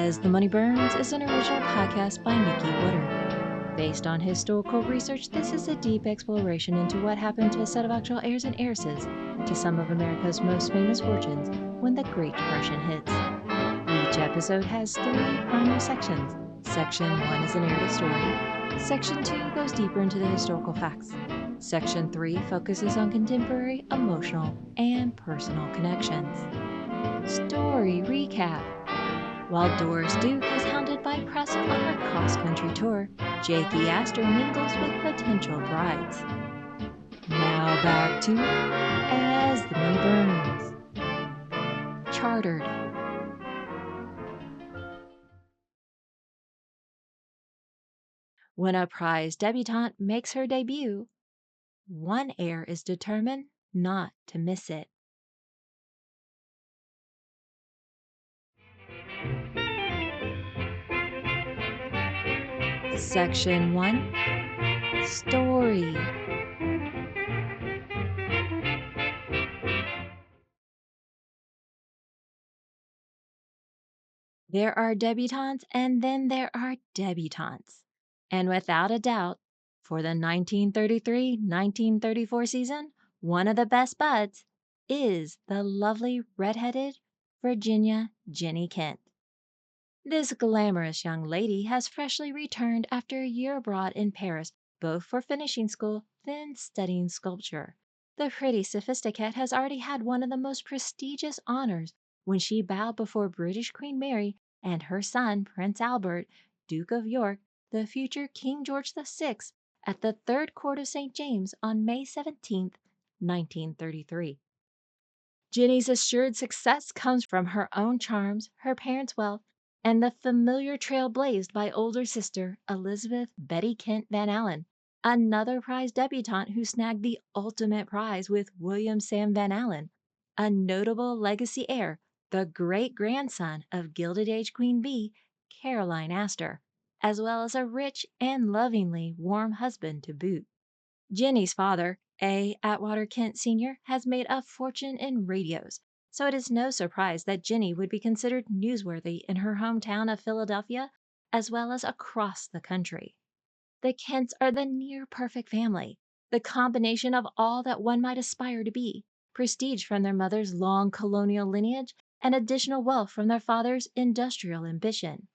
As the Money Burns is an original podcast by Nikki Woodard. Based on historical research, this is a deep exploration into what happened to a set of actual heirs and heiresses to some of America's most famous fortunes when the Great Depression hits. Each episode has 3 primary sections. Section 1 is a narrative story. Section 2 goes deeper into the historical facts. Section 3 focuses on contemporary, emotional, and personal connections. Story recap. While Doris Duke is hounded by press on her cross-country tour, Jacob Astor mingles with potential brides. Now back to As the Money Burns. Chartered. When a prize debutante makes her debut, one heir is determined not to miss it. Section 1. Story. There are debutantes and then there are debutantes. And without a doubt, for the 1933-1934 season, one of the best buds is the lovely red-headed Virginia Jenny Kent. This glamorous young lady has freshly returned after a year abroad in Paris, both for finishing school, then studying sculpture. The pretty sophisticate has already had one of the most prestigious honors when she bowed before British Queen Mary and her son, Prince Albert, Duke of York, the future King George VI, at the Third Court of St. James on May 17, 1933. Jenny's assured success comes from her own charms, her parents' wealth, and the familiar trail blazed by older sister Elizabeth Betty Kent Van Allen, another prize debutante who snagged the ultimate prize with William Sam Van Allen, a notable legacy heir, the great-grandson of Gilded Age Queen Bee, Caroline Astor, as well as a rich and lovingly warm husband to boot. Jenny's father, Atwater Kent Sr., has made a fortune in radios, so it is no surprise that Jenny would be considered newsworthy in her hometown of Philadelphia as well as across the country. The Kents are the near-perfect family, the combination of all that one might aspire to be: prestige from their mother's long colonial lineage and additional wealth from their father's industrial ambition.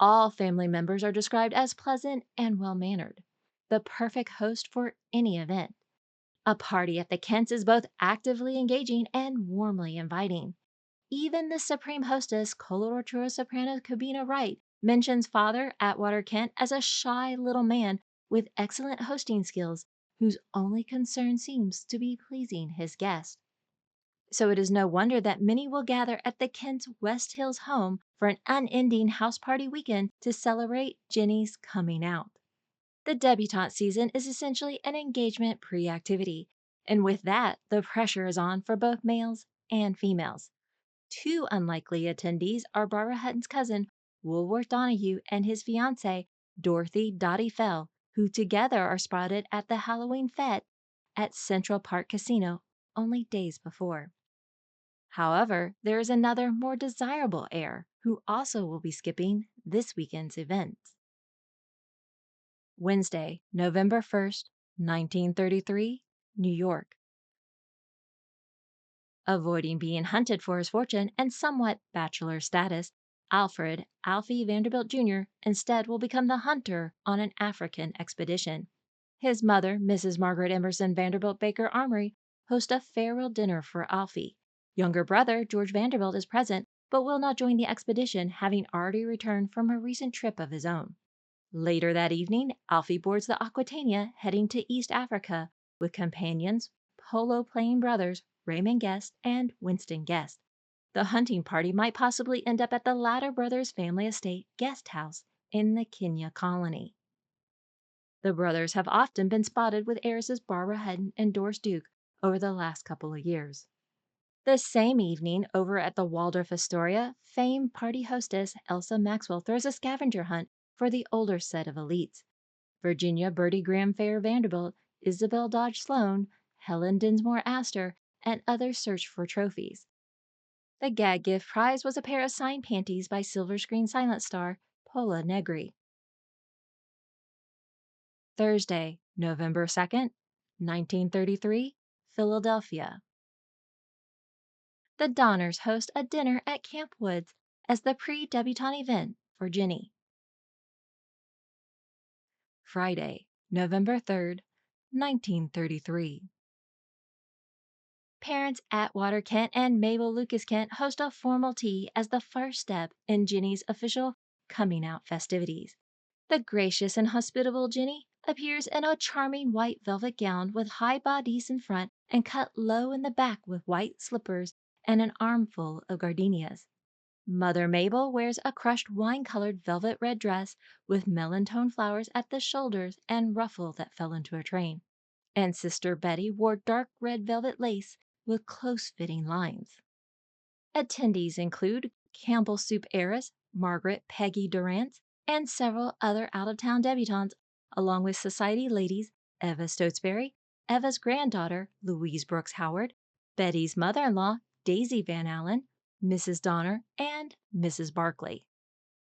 All family members are described as pleasant and well-mannered, the perfect host for any event. A party at the Kents is both actively engaging and warmly inviting. Even the supreme hostess, coloratura soprano Cabina Wright, mentions Father Atwater Kent as a shy little man with excellent hosting skills, whose only concern seems to be pleasing his guest. So it is no wonder that many will gather at the Kent's West Hills home for an unending house party weekend to celebrate Jenny's coming out. The debutante season is essentially an engagement pre-activity, and with that, the pressure is on for both males and females. 2 unlikely attendees are Barbara Hutton's cousin, Woolworth Donahue, and his fiancée, Dorothy Dottie Fell, who together are spotted at the Halloween fete at Central Park Casino only days before. However, there is another more desirable heir who also will be skipping this weekend's events. Wednesday, November 1st, 1933, New York. Avoiding being hunted for his fortune and somewhat bachelor status, Alfred Alfie Vanderbilt Jr. instead will become the hunter on an African expedition. His mother, Mrs. Margaret Emerson Vanderbilt Baker Armory, hosts a farewell dinner for Alfie. Younger brother, George Vanderbilt, is present, but will not join the expedition, having already returned from a recent trip of his own. Later that evening, Alfie boards the Aquitania, heading to East Africa with companions, polo-playing brothers Raymond Guest and Winston Guest. The hunting party might possibly end up at the latter brother's family estate Guest House in the Kenya colony. The brothers have often been spotted with heiresses Barbara Hutton and Doris Duke over the last couple of years. The same evening, over at the Waldorf Astoria, famed party hostess Elsa Maxwell throws a scavenger hunt for the older set of elites. Virginia Bertie Graham Fair Vanderbilt, Isabel Dodge Sloan, Helen Dinsmore Astor, and others search for trophies. The gag gift prize was a pair of signed panties by silver screen silent star Pola Negri. Thursday, November 2nd, 1933, Philadelphia. The Donners host a dinner at Camp Woods as the pre-debutante event for Ginny. Friday, November 3rd, 1933. Parents Atwater Kent and Mabel Lucas Kent host a formal tea as the first step in Ginny's official coming out festivities. The gracious and hospitable Ginny appears in a charming white velvet gown with high bodice in front and cut low in the back with white slippers and an armful of gardenias. Mother Mabel wears a crushed wine-colored velvet red dress with melon-tone flowers at the shoulders and ruffle that fell into a train. And Sister Betty wore dark red velvet lace with close-fitting lines. Attendees include Campbell Soup heiress Margaret Peggy Durrant and several other out-of-town debutantes, along with society ladies Eva Stotesbury, Eva's granddaughter Louise Brooks Howard, Betty's mother-in-law Daisy Van Allen, Mrs. Donner, and Mrs. Barclay.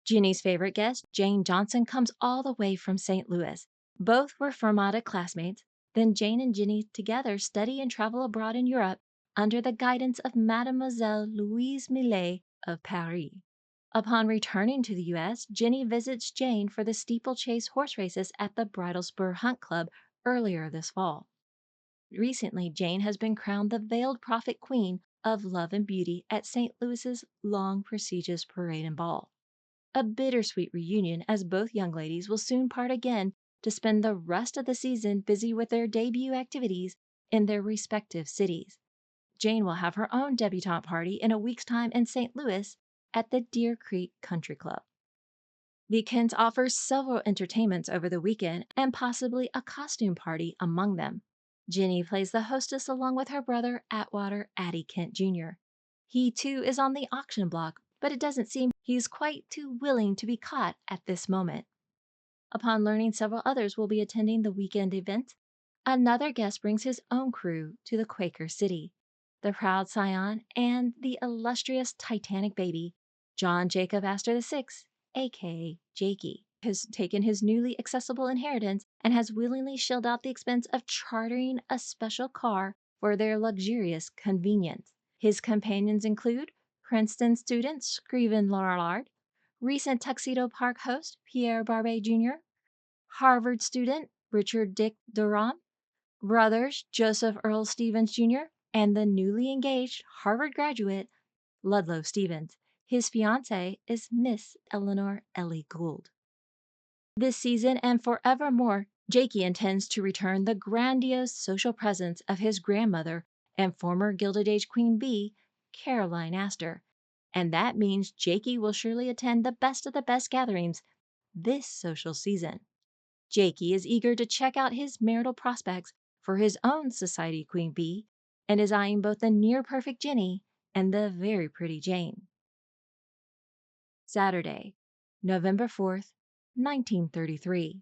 Ginny's favorite guest, Jane Johnson, comes all the way from St. Louis. Both were Fermata classmates. Then Jane and Ginny together study and travel abroad in Europe under the guidance of Mademoiselle Louise Millet of Paris. Upon returning to the U.S., Ginny visits Jane for the steeplechase horse races at the Bridal Spur Hunt Club earlier this fall. Recently, Jane has been crowned the Veiled Prophet Queen of Love and Beauty at St. Louis's long prestigious parade and ball. A bittersweet reunion, as both young ladies will soon part again to spend the rest of the season busy with their debut activities in their respective cities. Jane will have her own debutante party in a week's time in St. Louis at the Deer Creek Country Club. The Kents offers several entertainments over the weekend and possibly a costume party among them. Ginny plays the hostess along with her brother Atwater Addie Kent Jr. He too is on the auction block, but it doesn't seem he's quite too willing to be caught at this moment. Upon learning several others will be attending the weekend event, another guest brings his own crew to the Quaker City. The proud scion and the illustrious Titanic baby, John Jacob Astor VI, aka Jakey, has taken his newly accessible inheritance and has willingly shelled out the expense of chartering a special car for their luxurious convenience. His companions include Princeton student Scriven Lorillard, recent Tuxedo Park host Pierre Barbet Jr., Harvard student Richard Dick Durham, brothers Joseph Earl Stevens Jr., and the newly engaged Harvard graduate Ludlow Stevens. His fiancée is Miss Eleanor Ellie Gould. This season and forevermore, Jakey intends to return the grandiose social presence of his grandmother and former Gilded Age Queen Bee, Caroline Astor, and that means Jakey will surely attend the best of the best gatherings this social season. Jakey is eager to check out his marital prospects for his own society queen bee and is eyeing both the near-perfect Jenny and the very pretty Jane. Saturday, November 4th, 1933.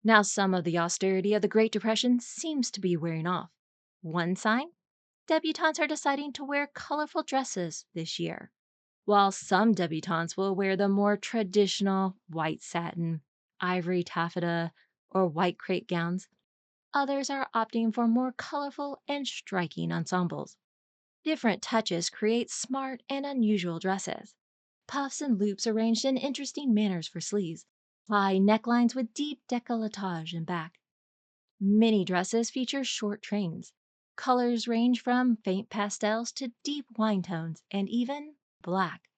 Now some of the austerity of the Great Depression seems to be wearing off. One sign? Debutantes are deciding to wear colorful dresses this year. While some debutantes will wear the more traditional white satin, ivory taffeta, or white crepe gowns, others are opting for more colorful and striking ensembles. Different touches create smart and unusual dresses. Puffs and loops arranged in interesting manners for sleeves, high necklines with deep décolletage in back. Many dresses feature short trains. Colors range from faint pastels to deep wine tones and even black.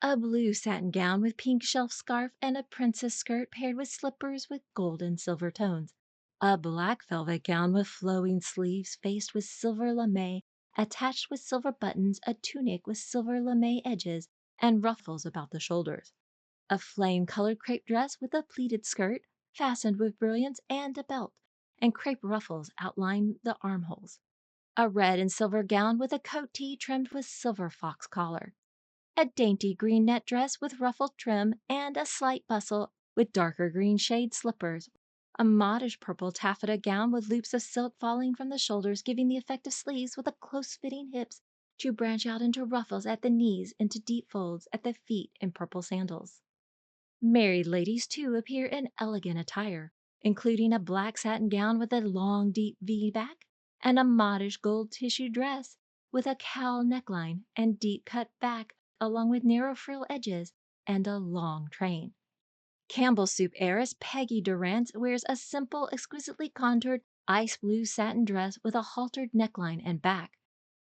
A blue satin gown with pink shelf scarf and a princess skirt paired with slippers with gold and silver tones. A black velvet gown with flowing sleeves faced with silver lame, attached with silver buttons, a tunic with silver lame edges and ruffles about the shoulders. A flame-colored crepe dress with a pleated skirt fastened with brilliants and a belt, and crepe ruffles outline the armholes. A red and silver gown with a coat tee trimmed with silver fox collar. A dainty green net dress with ruffled trim and a slight bustle with darker green shade slippers. A modish purple taffeta gown with loops of silk falling from the shoulders, giving the effect of sleeves with the close-fitting hips to branch out into ruffles at the knees, into deep folds at the feet in purple sandals. Married ladies, too, appear in elegant attire, including a black satin gown with a long, deep V back and a modish gold tissue dress with a cowl neckline and deep-cut back, along with narrow frill edges and a long train. Campbell Soup heiress Peggy Durrant wears a simple, exquisitely contoured ice blue satin dress with a haltered neckline and back.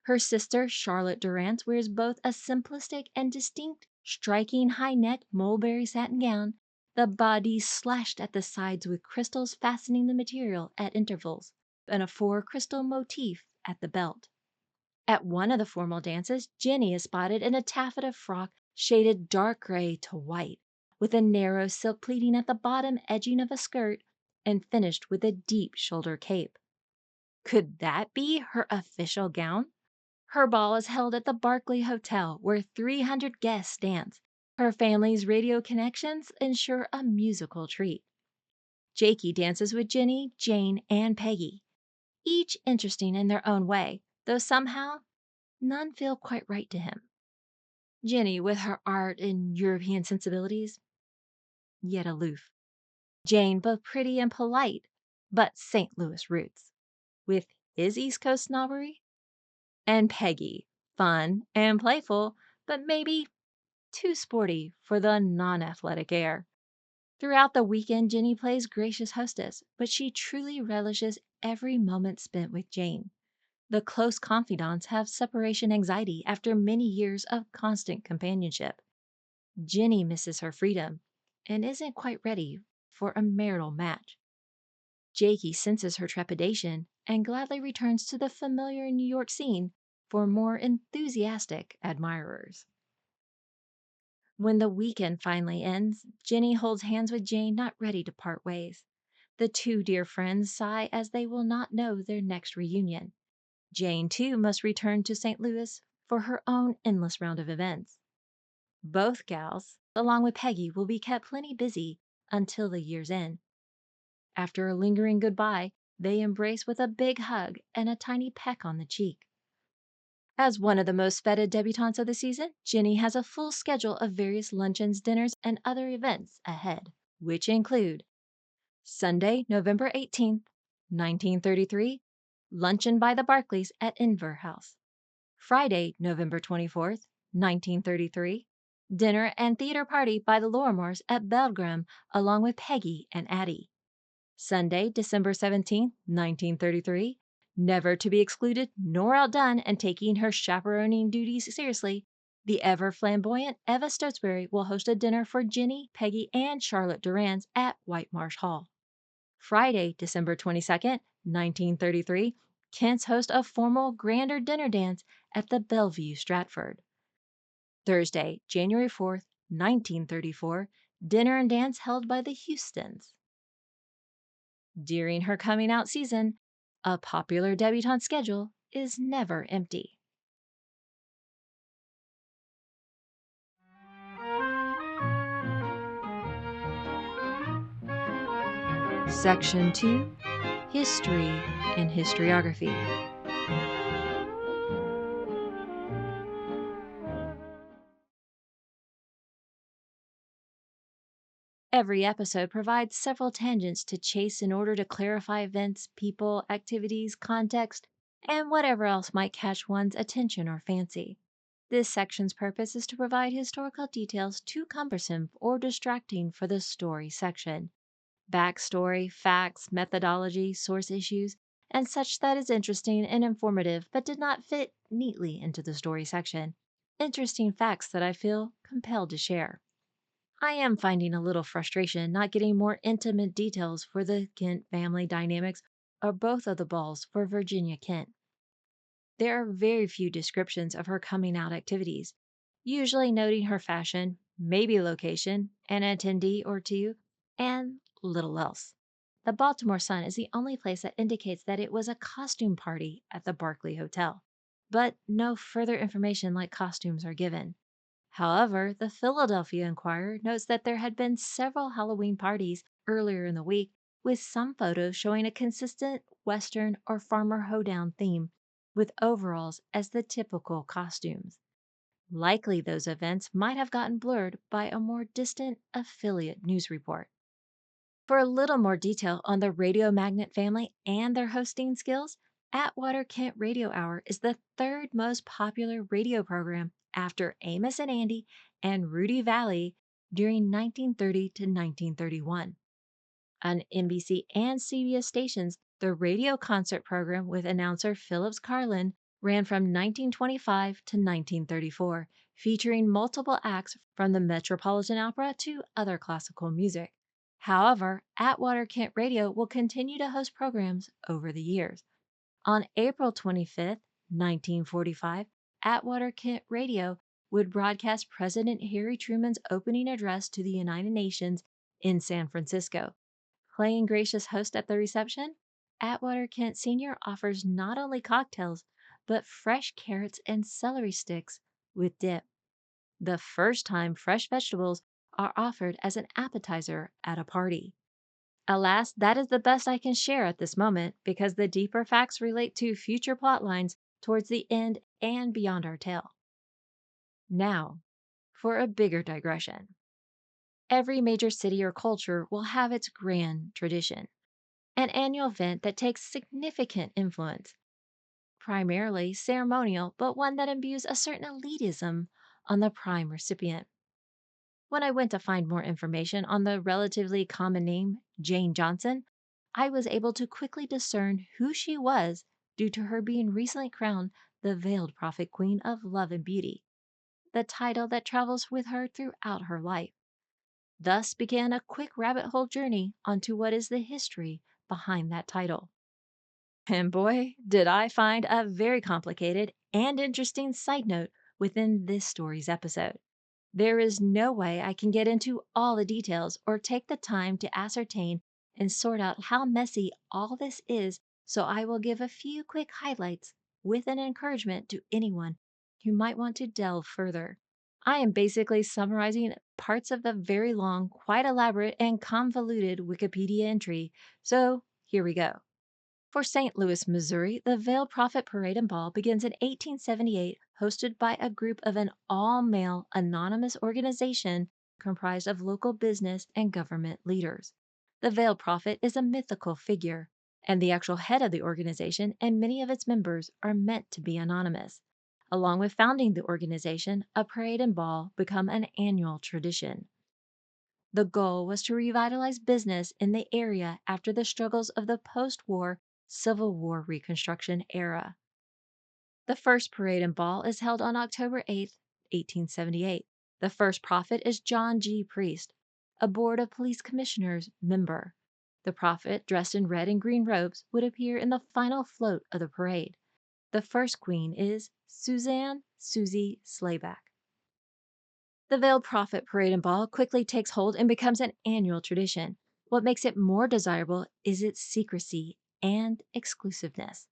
Her sister, Charlotte Durrant, wears both a simplistic and distinct, striking high-neck mulberry satin gown, the body slashed at the sides with crystals fastening the material at intervals, and a four-crystal motif at the belt. At one of the formal dances, Jenny is spotted in a taffeta frock shaded dark gray to white, with a narrow silk pleating at the bottom edging of a skirt and finished with a deep shoulder cape. Could that be her official gown? Her ball is held at the Berkeley Hotel, where 300 guests dance. Her family's radio connections ensure a musical treat. Jakey dances with Jenny, Jane, and Peggy, each interesting in their own way, though somehow none feel quite right to him. Jenny, with her art and European sensibilities, yet aloof. Jane, both pretty and polite, but St. Louis roots, with his East Coast snobbery. And Peggy, fun and playful, but maybe too sporty for the non-athletic heir. Throughout the weekend, Jenny plays gracious hostess, but she truly relishes every moment spent with Jane. The close confidants have separation anxiety after many years of constant companionship. Jenny misses her freedom and isn't quite ready for a marital match. Jakey senses her trepidation and gladly returns to the familiar New York scene for more enthusiastic admirers. When the weekend finally ends, Jenny holds hands with Jane, not ready to part ways. The two dear friends sigh as they will not know their next reunion. Jane, too, must return to St. Louis for her own endless round of events. Both gals, along with Peggy, will be kept plenty busy until the year's end. After a lingering goodbye, they embrace with a big hug and a tiny peck on the cheek. As one of the most feted debutantes of the season, Jenny has a full schedule of various luncheons, dinners, and other events ahead, which include Sunday, November 18th, 1933, luncheon by the Barclays at Inver House. Friday, November 24th, 1933, dinner and theater party by the Lorimores at Belgram along with Peggy and Addie. Sunday, December 17th, 1933, never to be excluded nor outdone and taking her chaperoning duties seriously, the ever flamboyant Eva Stotesbury will host a dinner for Jenny, Peggy, and Charlotte Durrant at White Marsh Hall. Friday, December 22nd, 1933, Kent's host a formal grander dinner dance at the Bellevue Stratford. Thursday, January 4th, 1934, dinner and dance held by the Houstons. During her coming out season, a popular debutante schedule is never empty. Section 2, History and Historiography. Every episode provides several tangents to chase in order to clarify events, people, activities, context, and whatever else might catch one's attention or fancy. This section's purpose is to provide historical details too cumbersome or distracting for the story section. Backstory, facts, methodology, source issues, and such that is interesting and informative but did not fit neatly into the story section. Interesting facts that I feel compelled to share. I am finding a little frustration not getting more intimate details for the Kent family dynamics or both of the balls for Virginia Kent. There are very few descriptions of her coming out activities, usually noting her fashion, maybe location, an attendee or two, and little else. The Baltimore Sun is the only place that indicates that it was a costume party at the Berkeley Hotel, but no further information like costumes are given. However, the Philadelphia Inquirer notes that there had been several Halloween parties earlier in the week with some photos showing a consistent Western or farmer hoedown theme, with overalls as the typical costumes. Likely, those events might have gotten blurred by a more distant affiliate news report. For a little more detail on the Radio Magnet family and their hosting skills, Atwater Kent Radio Hour is the third most popular radio program after Amos and Andy and Rudy Valley during 1930 to 1931. On NBC and CBS stations, the radio concert program with announcer Phillips Carlin ran from 1925 to 1934, featuring multiple acts from the Metropolitan Opera to other classical music. However, Atwater Kent Radio will continue to host programs over the years. On April 25, 1945, Atwater Kent Radio would broadcast President Harry Truman's opening address to the United Nations in San Francisco. Playing gracious host at the reception, Atwater Kent Sr. offers not only cocktails, but fresh carrots and celery sticks with dip. The first time fresh vegetables are offered as an appetizer at a party. Alas, that is the best I can share at this moment because the deeper facts relate to future plot lines towards the end and beyond our tale. Now, for a bigger digression. Every major city or culture will have its grand tradition, an annual event that takes significant influence, primarily ceremonial, but one that imbues a certain elitism on the prime recipient. When I went to find more information on the relatively common name Jane Johnson, I was able to quickly discern who she was due to her being recently crowned the Veiled Prophet Queen of Love and Beauty, the title that travels with her throughout her life. Thus began a quick rabbit hole journey onto what is the history behind that title. And boy, did I find a very complicated and interesting side note within this story's episode. There is no way I can get into all the details or take the time to ascertain and sort out how messy all this is, so I will give a few quick highlights with an encouragement to anyone who might want to delve further. I am basically summarizing parts of the very long, quite elaborate, and convoluted Wikipedia entry, so here we go. For St. Louis, Missouri, the Veiled Prophet Parade and Ball begins in 1878, hosted by a group of an all-male anonymous organization comprised of local business and government leaders. The Veiled Prophet is a mythical figure, and the actual head of the organization and many of its members are meant to be anonymous. Along with founding the organization, a parade and ball become an annual tradition. The goal was to revitalize business in the area after the struggles of the post-war Civil War Reconstruction era. The first parade and ball is held on October 8, 1878. The first prophet is John G. Priest, a Board of Police Commissioners member. The prophet, dressed in red and green robes, would appear in the final float of the parade. The first queen is Suzanne Susie Slayback. The Veiled Prophet Parade and Ball quickly takes hold and becomes an annual tradition. What makes it more desirable is its secrecy and exclusiveness.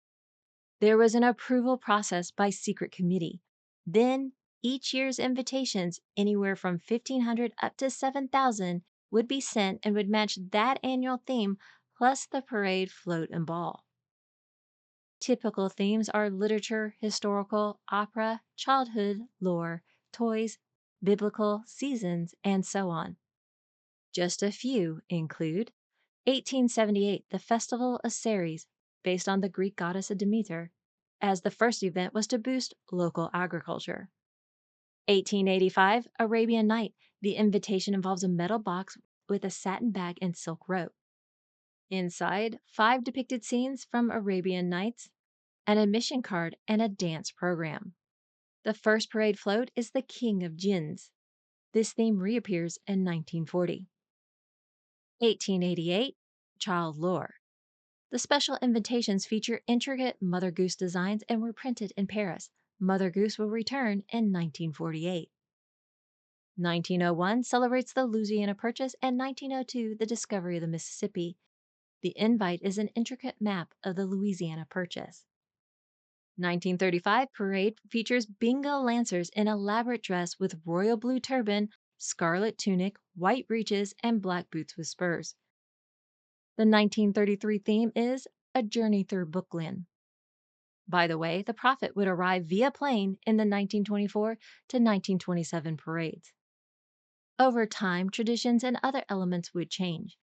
There was an approval process by secret committee. Then, each year's invitations, anywhere from 1,500 up to 7,000, would be sent and would match that annual theme plus the parade, float, and ball. Typical themes are literature, historical, opera, childhood, lore, toys, biblical, seasons, and so on. Just a few include 1878, the Festival of Ceres, based on the Greek goddess of Demeter, as the first event was to boost local agriculture. 1885, Arabian Night, the invitation involves a metal box with a satin bag and silk rope. Inside, 5 depicted scenes from Arabian Nights, an admission card, and a dance program. The first parade float is the King of Jinns. This theme reappears in 1940. 1888, Child Lore. The special invitations feature intricate Mother Goose designs and were printed in Paris. Mother Goose will return in 1948. 1901 celebrates the Louisiana Purchase, and 1902 the discovery of the Mississippi. The invite is an intricate map of the Louisiana Purchase. 1935 parade features bingo lancers in elaborate dress with royal blue turban, scarlet tunic, white breeches, and black boots with spurs. The 1933 theme is A Journey Through Brooklyn. By the way, the prophet would arrive via plane in the 1924 to 1927 parades. Over time, traditions and other elements would change.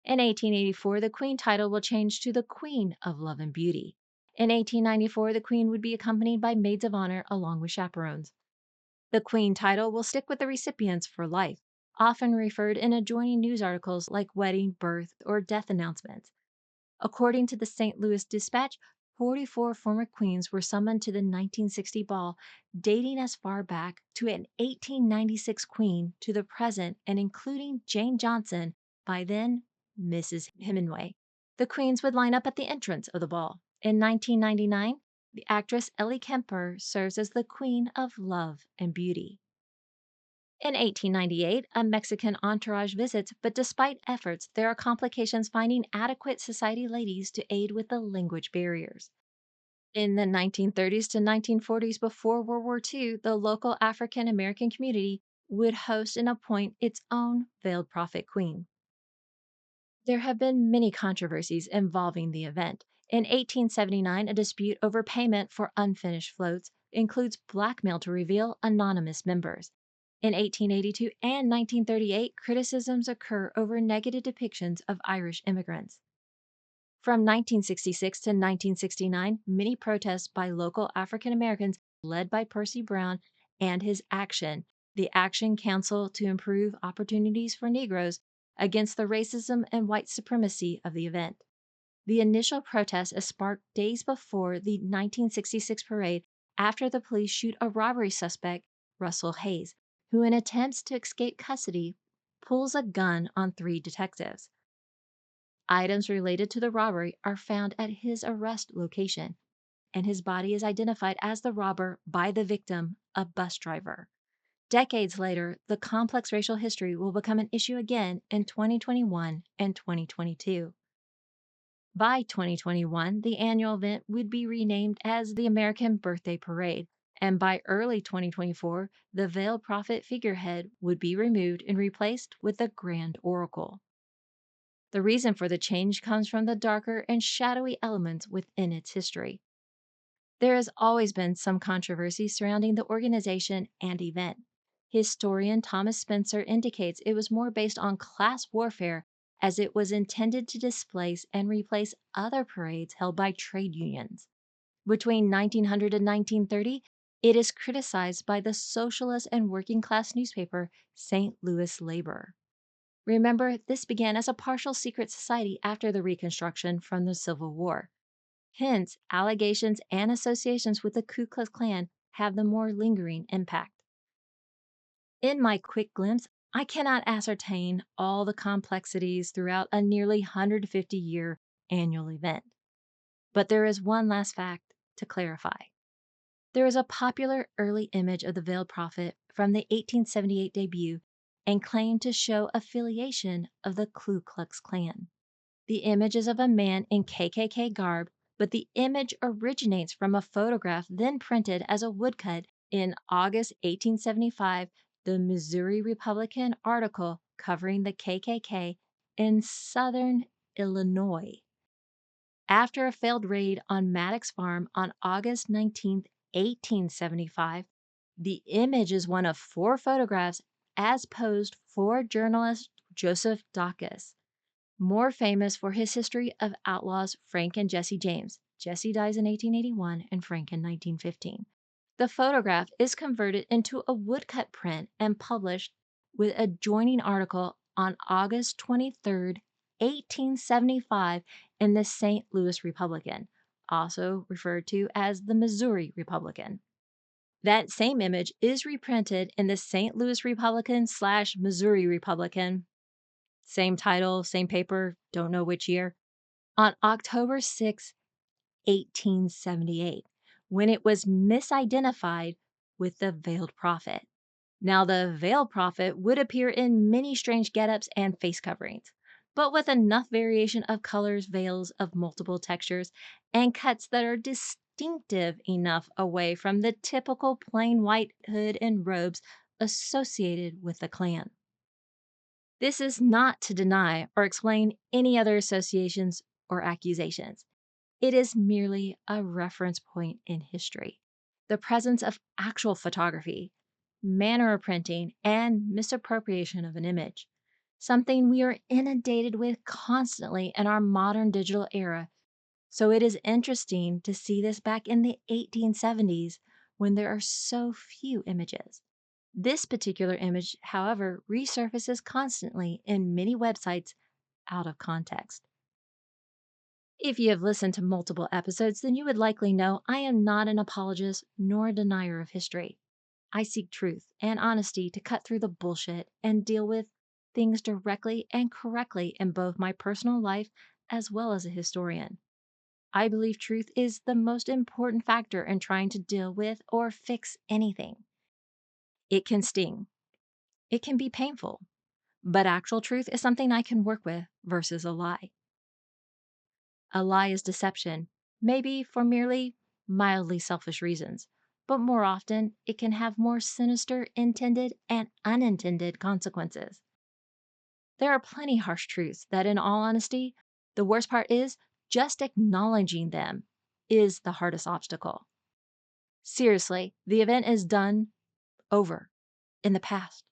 In 1884, the Queen title will change to the Queen of Love and Beauty. In 1894, the Queen would be accompanied by maids of honor along with chaperones. The Queen title will stick with the recipients for life, often referred in adjoining news articles like wedding, birth, or death announcements. According to the St. Louis Dispatch, 44 former queens were summoned to the 1960 ball, dating as far back to an 1896 queen to the present and including Jane Johnson, by then Mrs. Hemingway. The queens would line up at the entrance of the ball. In 1999, the actress Ellie Kemper serves as the Queen of Love and Beauty. In 1898, a Mexican entourage visits, but despite efforts, there are complications finding adequate society ladies to aid with the language barriers. In the 1930s to 1940s, before World War II, the local African American community would host and appoint its own veiled prophet queen. There have been many controversies involving the event. In 1879, a dispute over payment for unfinished floats includes blackmail to reveal anonymous members. In 1882 and 1938, criticisms occur over negative depictions of Irish immigrants. From 1966 to 1969, many protests by local African Americans, led by Percy Brown and his the Action Council to Improve Opportunities for Negroes, against the racism and white supremacy of the event. The initial protest is sparked days before the 1966 parade after the police shoot a robbery suspect, Russell Hayes, who, in attempts to escape custody, pulls a gun on 3 detectives. Items related to the robbery are found at his arrest location, and his body is identified as the robber by the victim, a bus driver. Decades later, the complex racial history will become an issue again in 2021 and 2022. By 2021, the annual event would be renamed as the American Birthday Parade, and by early 2024, the veiled prophet figurehead would be removed and replaced with the Grand Oracle. The reason for the change comes from the darker and shadowy elements within its history. There has always been some controversy surrounding the organization and event. Historian Thomas Spencer indicates it was more based on class warfare, as it was intended to displace and replace other parades held by trade unions. Between 1900 and 1930, it is criticized by the socialist and working class newspaper St. Louis Labor. Remember, this began as a partial secret society after the Reconstruction from the Civil War. Hence, allegations and associations with the Ku Klux Klan have the more lingering impact. In my quick glimpse, I cannot ascertain all the complexities throughout a nearly 150-year annual event. But there is one last fact to clarify. There is a popular early image of the veiled prophet from the 1878 debut and claimed to show affiliation of the Ku Klux Klan. The image is of a man in KKK garb, but the image originates from a photograph then printed as a woodcut in August 1875, the Missouri Republican article covering the KKK in southern Illinois. After a failed raid on Maddox Farm on August 19, 1875, the image is one of 4 photographs as posed for journalist Joseph Dacus, more famous for his history of outlaws Frank and Jesse James. Jesse dies in 1881 and Frank in 1915. The photograph is converted into a woodcut print and published with adjoining article on August 23, 1875 in the St. Louis Republican, also referred to as the Missouri Republican. That same image is reprinted in the St. Louis Republican / Missouri Republican, same title, same paper, don't know which year, on October 6, 1878, when it was misidentified with the veiled prophet. Now, the veiled prophet would appear in many strange getups and face coverings, but with enough variation of colors, veils of multiple textures, and cuts that are distinctive enough away from the typical plain white hood and robes associated with the Klan. This is not to deny or explain any other associations or accusations. It is merely a reference point in history. The presence of actual photography, manner of printing, and misappropriation of an image, something we are inundated with constantly in our modern digital era. So it is interesting to see this back in the 1870s when there are so few images. This particular image, however, resurfaces constantly in many websites out of context. If you have listened to multiple episodes, then you would likely know I am not an apologist nor a denier of history. I seek truth and honesty to cut through the bullshit and deal with things directly and correctly in both my personal life as well as a historian. I believe truth is the most important factor in trying to deal with or fix anything. It can sting, it can be painful, but actual truth is something I can work with versus a lie. A lie is deception, maybe for merely mildly selfish reasons, but more often it can have more sinister intended and unintended consequences. There are plenty harsh truths that, in all honesty, the worst part is just acknowledging them is the hardest obstacle. Seriously, the event is done, over, in the past.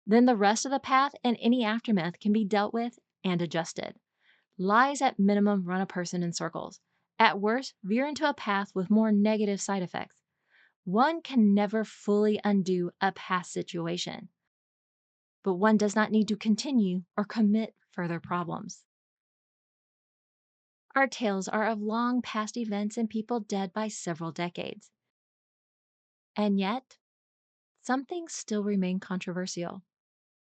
Then the rest of the path and any aftermath can be dealt with and adjusted. Lies at minimum run a person in circles. At worst, veer into a path with more negative side effects. One can never fully undo a past situation, but one does not need to continue or commit further problems. Our tales are of long past events and people dead by several decades. And yet, some things still remain controversial.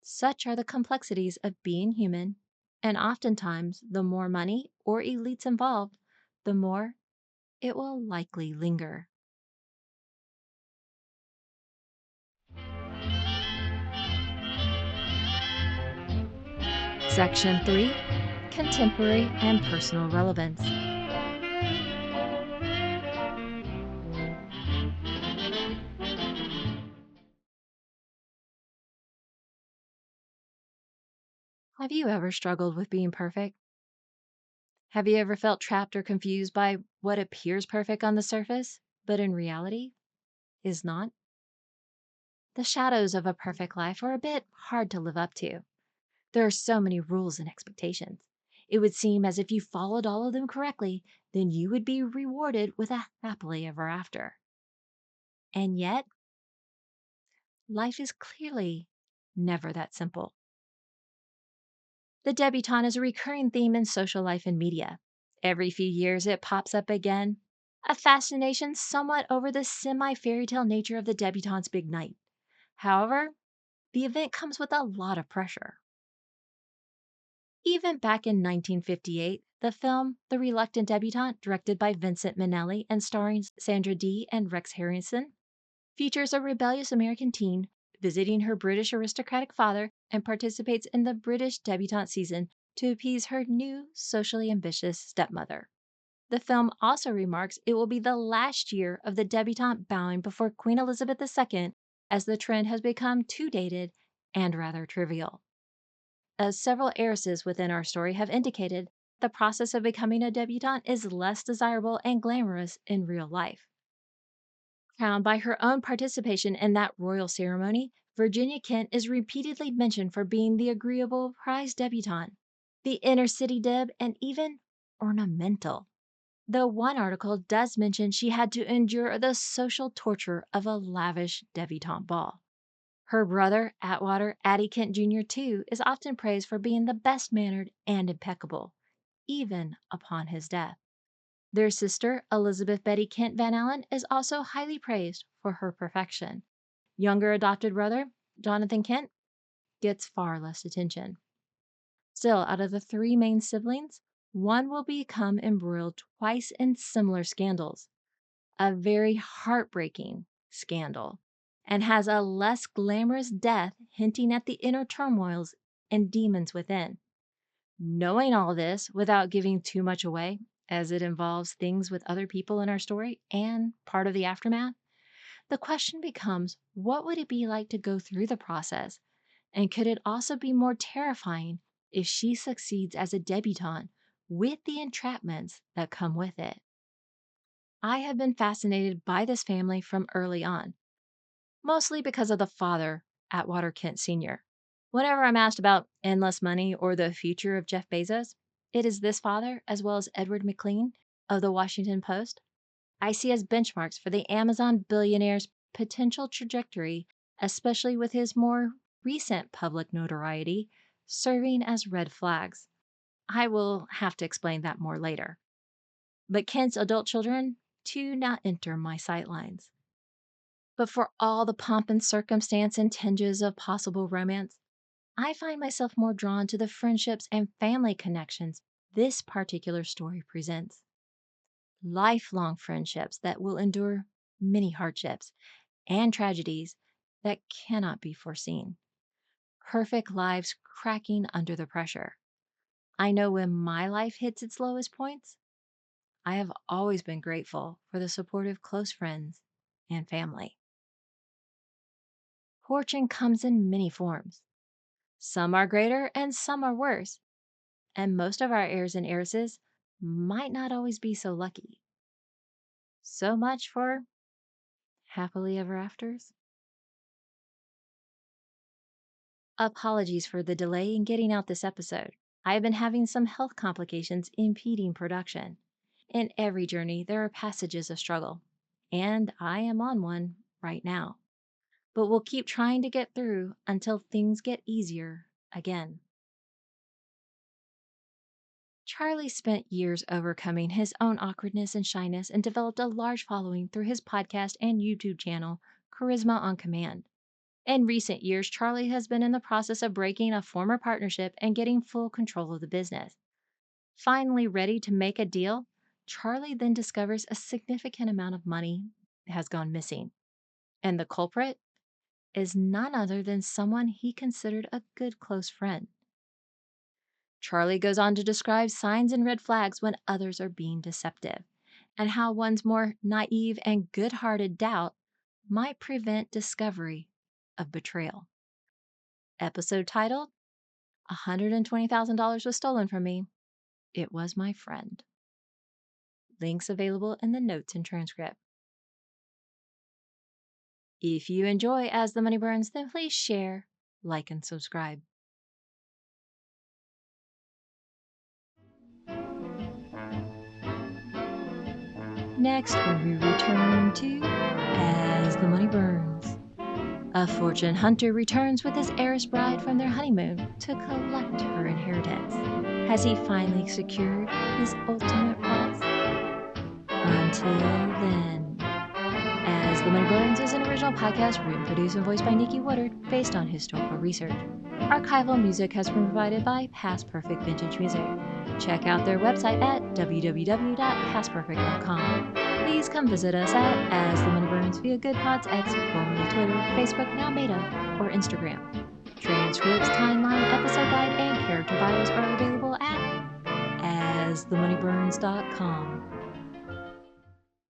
Such are the complexities of being human, and oftentimes, the more money or elites involved, the more it will likely linger. Section 3: Contemporary and Personal Relevance. Have you ever struggled with being perfect? Have you ever felt trapped or confused by what appears perfect on the surface, but in reality is not? The shadows of a perfect life are a bit hard to live up to. There are so many rules and expectations. It would seem as if you followed all of them correctly, then you would be rewarded with a happily ever after. And yet, life is clearly never that simple. The debutante is a recurring theme in social life and media. Every few years it pops up again, a fascination somewhat over the semi-fairy tale nature of the debutante's big night. However, the event comes with a lot of pressure. Even back in 1958, the film The Reluctant Debutante, directed by Vincent Minnelli and starring Sandra Dee and Rex Harrison, features a rebellious American teen visiting her British aristocratic father and participates in the British debutante season to appease her new, socially ambitious stepmother. The film also remarks it will be the last year of the debutante bowing before Queen Elizabeth II, as the trend has become too dated and rather trivial. As several heiresses within our story have indicated, the process of becoming a debutante is less desirable and glamorous in real life. Crowned by her own participation in that royal ceremony, Virginia Kent is repeatedly mentioned for being the agreeable prize debutante, the inner city deb, and even ornamental. Though one article does mention she had to endure the social torture of a lavish debutante ball. Her brother, Atwater, Addie Kent Jr., too, is often praised for being the best mannered and impeccable, even upon his death. Their sister, Elizabeth Betty Kent Van Allen, is also highly praised for her perfection. Younger adopted brother, Jonathan Kent, gets far less attention. Still, out of the three main siblings, one will become embroiled twice in similar scandals, a very heartbreaking scandal, and has a less glamorous death, hinting at the inner turmoils and demons within. Knowing all this without giving too much away, as it involves things with other people in our story and part of the aftermath, the question becomes, what would it be like to go through the process And could it also be more terrifying if she succeeds as a debutante with the entrapments that come with it? I have been fascinated by this family from early on, mostly because of the father, Atwater Kent Sr. Whenever I'm asked about endless money or the future of Jeff Bezos, it is this father, as well as Edward McLean of the Washington Post, I see as benchmarks for the Amazon billionaire's potential trajectory, especially with his more recent public notoriety serving as red flags. I will have to explain that more later. But Kent's adult children do not enter my sightlines. But for all the pomp and circumstance and tinges of possible romance, I find myself more drawn to the friendships and family connections this particular story presents. Lifelong friendships that will endure many hardships and tragedies that cannot be foreseen. Perfect lives cracking under the pressure. I know when my life hits its lowest points, I have always been grateful for the supportive close friends and family. Fortune comes in many forms. Some are greater and some are worse, and most of our heirs and heiresses might not always be so lucky. So much for happily ever afters. Apologies for the delay in getting out this episode. I have been having some health complications impeding production. In every journey, there are passages of struggle, and I am on one right now. But we'll keep trying to get through until things get easier again. Charlie spent years overcoming his own awkwardness and shyness and developed a large following through his podcast and YouTube channel, Charisma on Command. In recent years, Charlie has been in the process of breaking a former partnership and getting full control of the business. Finally ready to make a deal, Charlie then discovers a significant amount of money has gone missing. And the culprit is none other than someone he considered a good close friend. Charlie goes on to describe signs and red flags when others are being deceptive, and how one's more naive and good-hearted doubt might prevent discovery of betrayal. Episode titled, $120,000 was stolen from me. It was my friend. Links available in the notes and transcript. If you enjoy As the Money Burns, then please share, like, and subscribe. Next, we return to As the Money Burns. A fortune hunter returns with his heiress bride from their honeymoon to collect her inheritance. Has he finally secured his ultimate prize? Until then, As the Money Burns is an original podcast written, produced, and voiced by Nikki Woodard based on historical research. Archival music has been provided by Past Perfect Vintage Music. Check out their website at www.pastperfect.com. Please come visit us at As the Money Burns via GoodPods X, formerly Twitter, Facebook, now Meta, or Instagram. Transcripts, timeline, episode guide, and character bios are available at asthemoneyburns.com.